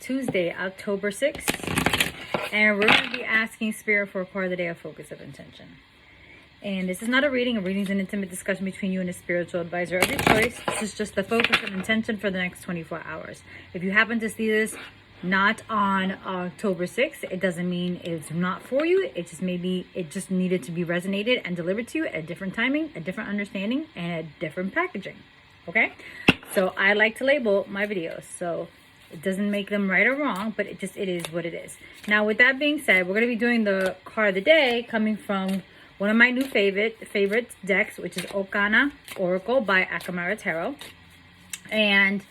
Tuesday, October 6th. And we're going to be asking Spirit for a card of the day of focus of intention. And this is not a reading. A reading is an intimate discussion between you and a spiritual advisor of your choice. This is just the focus of intention for the next 24 hours. If you happen to see this not on October 6th, it doesn't mean it's not for you. It just maybe it just needed to be resonated and delivered to you at a different timing, a different understanding, and a different packaging. Okay? So I like to label my videos. So it doesn't make them right or wrong, but it is what it is. Now, with that being said, we're going to be doing the card of the day coming from one of my new favorite decks, which is Okana Oracle by Okana Tarot. And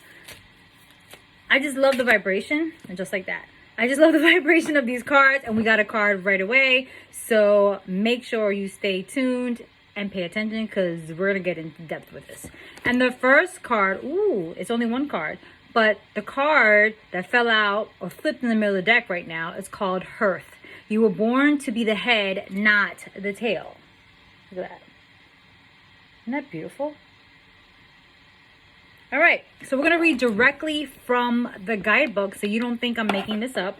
I just love the vibration, and just like that. I just love the vibration of these cards, and we got a card right away. So make sure you stay tuned and pay attention, because we're going to get into depth with this. And the first card, it's only one card, but the card that fell out or flipped in the middle of the deck right now is called Hearth. You were born to be the head, not the tail. Look at that. Isn't that beautiful? All right, so we're going to read directly from the guidebook so you don't think I'm making this up.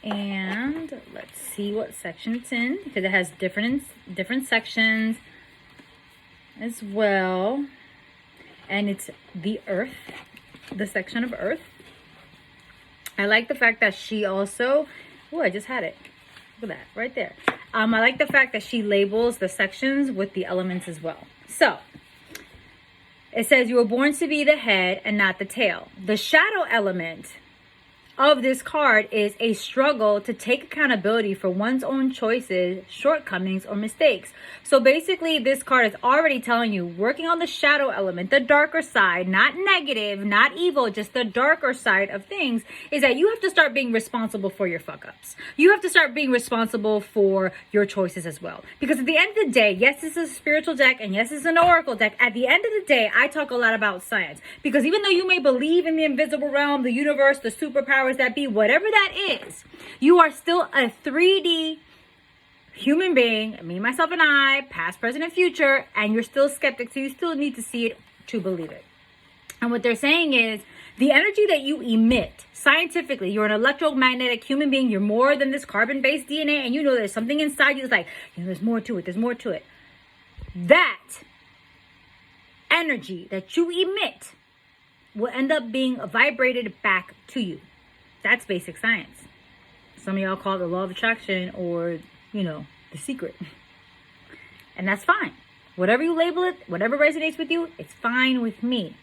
And let's see what section it's in, because it has different sections as well. And it's the Earth, the section of Earth. I like the fact that she also... Oh, I just had it. Look at that, right there. I like the fact that she labels the sections with the elements as well. So, it says you were born to be the head and not the tail. The shadow element of this card is a struggle to take accountability for one's own choices, shortcomings, or mistakes. So basically, this card is already telling you, working on the shadow element, the darker side, not negative, not evil, just the darker side of things, is that you have to start being responsible for your fuck-ups. You have to start being responsible for your choices as well. Because at the end of the day, yes, this is a spiritual deck, and yes, it's an oracle deck. At the end of the day, I talk a lot about science. Because even though you may believe in the invisible realm, the universe, the superpowers that be, whatever that is, you are still a 3D human being, me, myself, and I, past, present, and future, and you're still skeptic, so you still need to see it to believe it. And what they're saying is, the energy that you emit, scientifically, you're an electromagnetic human being, you're more than this carbon-based DNA, and you know there's something inside you that's like, there's more to it, there's more to it. That energy that you emit will end up being vibrated back to you. That's basic science. Some of y'all call it the law of attraction, or, the secret. And that's fine. Whatever you label it, whatever resonates with you, it's fine with me.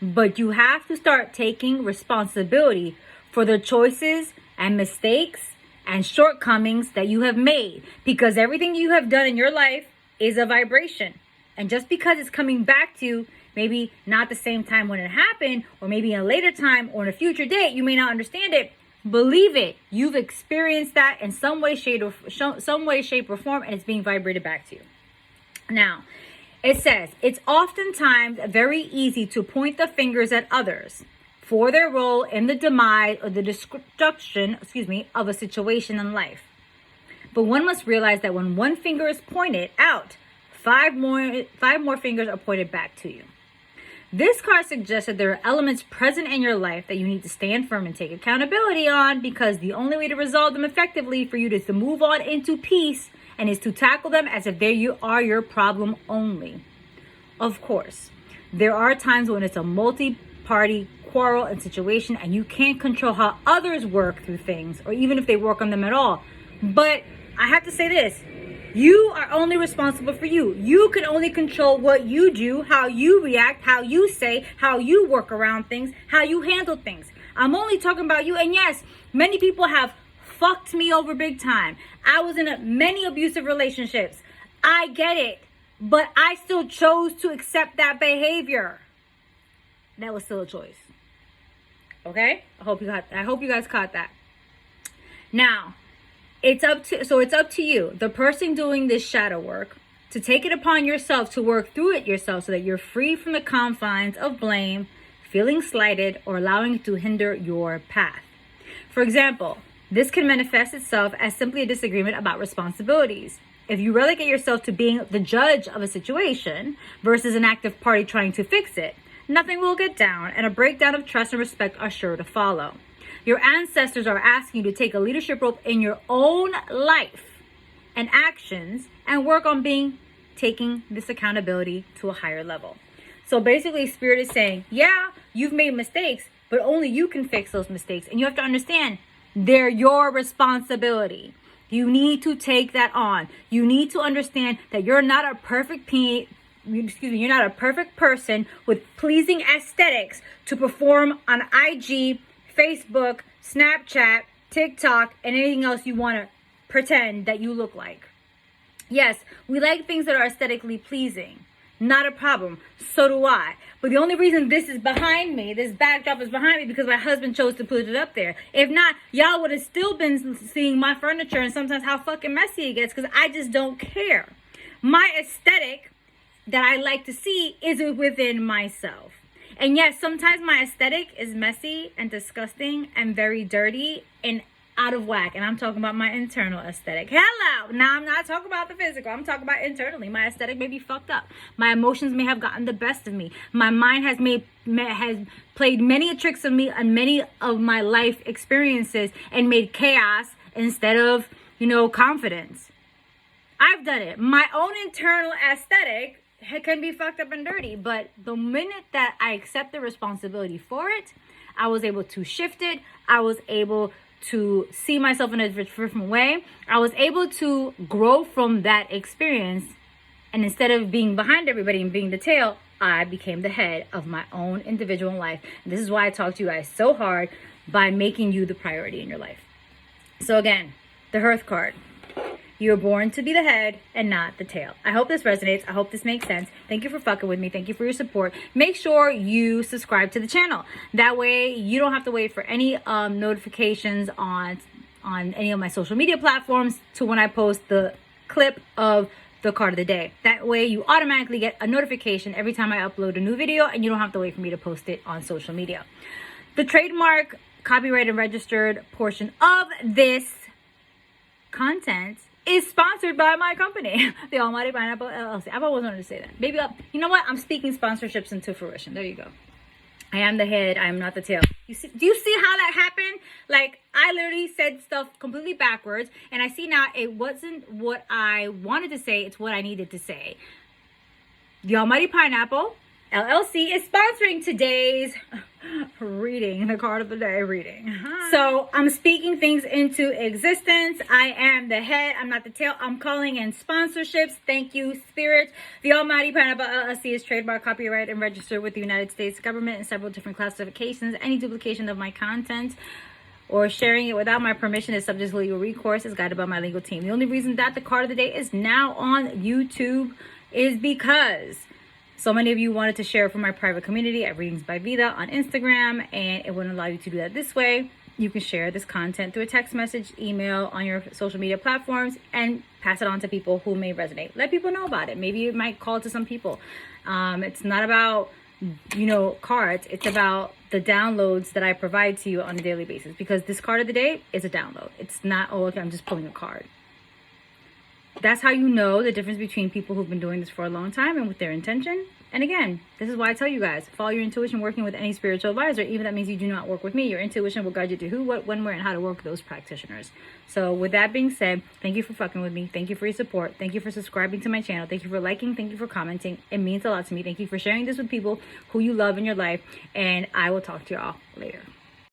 But you have to start taking responsibility for the choices and mistakes and shortcomings that you have made. Because everything you have done in your life is a vibration. And just because it's coming back to you, maybe not the same time when it happened, or maybe in a later time or in a future date, you may not understand it. Believe it. You've experienced that in some way, shape, or form, and it's being vibrated back to you. Now, it says, it's oftentimes very easy to point the fingers at others for their role in the demise or the destruction, of a situation in life. But one must realize that when one finger is pointed out, five more fingers are pointed back to you. This card suggests that there are elements present in your life that you need to stand firm and take accountability on, because the only way to resolve them effectively for you is to move on into peace, and is to tackle them as if they are your problem only. Of course, there are times when it's a multi-party quarrel and situation, and you can't control how others work through things, or even if they work on them at all. But I have to say this. You are only responsible for you. You can only control what you do, how you react, how you say, how you work around things, how you handle things. I'm only talking about you. And yes, many people have fucked me over big time. I was in many abusive relationships. I get it. But I still chose to accept that behavior. That was still a choice. Okay? I hope you guys caught that. Now, it's up to you, the person doing this shadow work, to take it upon yourself to work through it yourself, so that you're free from the confines of blame, feeling slighted, or allowing it to hinder your path. For example, this can manifest itself as simply a disagreement about responsibilities. If you relegate yourself to being the judge of a situation versus an active party trying to fix it, nothing will get down, and a breakdown of trust and respect are sure to follow. Your ancestors are asking you to take a leadership role in your own life and actions and work on taking this accountability to a higher level. So basically, Spirit is saying, yeah, you've made mistakes, but only you can fix those mistakes. And you have to understand, they're your responsibility. You need to take that on. You need to understand that you're not a perfect you're not a perfect person with pleasing aesthetics to perform on IG, Facebook, Snapchat, TikTok, and anything else you want to pretend that you look like. Yes, we like things that are aesthetically pleasing. Not a problem. So do I. But the only reason this is behind me, this backdrop is behind me, because my husband chose to put it up there. If not, y'all would have still been seeing my furniture and sometimes how fucking messy it gets, because I just don't care. My aesthetic that I like to see is within myself. And yes, sometimes my aesthetic is messy and disgusting and very dirty and out of whack. And I'm talking about my internal aesthetic. Hello. Now, I'm not talking about the physical. I'm talking about internally. My aesthetic may be fucked up. My emotions may have gotten the best of me. My mind has played many tricks on me on many of my life experiences and made chaos instead of, confidence. I've done it. My own internal aesthetic can be fucked up and dirty, but the minute that I accept the responsibility for it, I was able to shift it. I was able to see myself in a different way. I was able to grow from that experience, and instead of being behind everybody and being the tail, I became the head of my own individual life. And this is why I talk to you guys so hard, by making you the priority in your life. So again, the Hearth card. You're born to be the head and not the tail. I hope this resonates. I hope this makes sense. Thank you for fucking with me. Thank you for your support. Make sure you subscribe to the channel. That way you don't have to wait for any notifications on any of my social media platforms to when I post the clip of the card of the day. That way you automatically get a notification every time I upload a new video, and you don't have to wait for me to post it on social media. The trademark, copyright, and registered portion of this content is sponsored by my company, the Almighty Pineapple LLC. I've always wanted to say that. Maybe you know what? I'm speaking sponsorships into fruition. There you go. I am the head. I am not the tail. Do you see how that happened? Like, I literally said stuff completely backwards, and I see now it wasn't what I wanted to say. It's what I needed to say. The Almighty Pineapple LLC is sponsoring today's reading, the card of the day reading. So I'm speaking things into existence. I am the head. I'm not the tail. I'm calling in sponsorships. Thank you, Spirit. The Almighty Pineapple LLC is trademark, copyright, and registered with the United States government in several different classifications. Any duplication of my content or sharing it without my permission is subject to legal recourse, is guided by my legal team. The only reason that the card of the day is now on YouTube is because so many of you wanted to share from my private community at Readings by Vida on Instagram, and it wouldn't allow you to do that this way. You can share this content through a text message, email, on your social media platforms, and pass it on to people who may resonate. Let people know about it. Maybe it might call to some people. It's not about, cards. It's about the downloads that I provide to you on a daily basis, because this card of the day is a download. It's not, okay, I'm just pulling a card. That's how you know the difference between people who've been doing this for a long time and with their intention. And again, this is why I tell you guys, follow your intuition working with any spiritual advisor. Even that means you do not work with me. Your intuition will guide you to who, what, when, where, and how to work with those practitioners. So with that being said, thank you for fucking with me. Thank you for your support. Thank you for subscribing to my channel. Thank you for liking. Thank you for commenting. It means a lot to me. Thank you for sharing this with people who you love in your life. And I will talk to y'all later.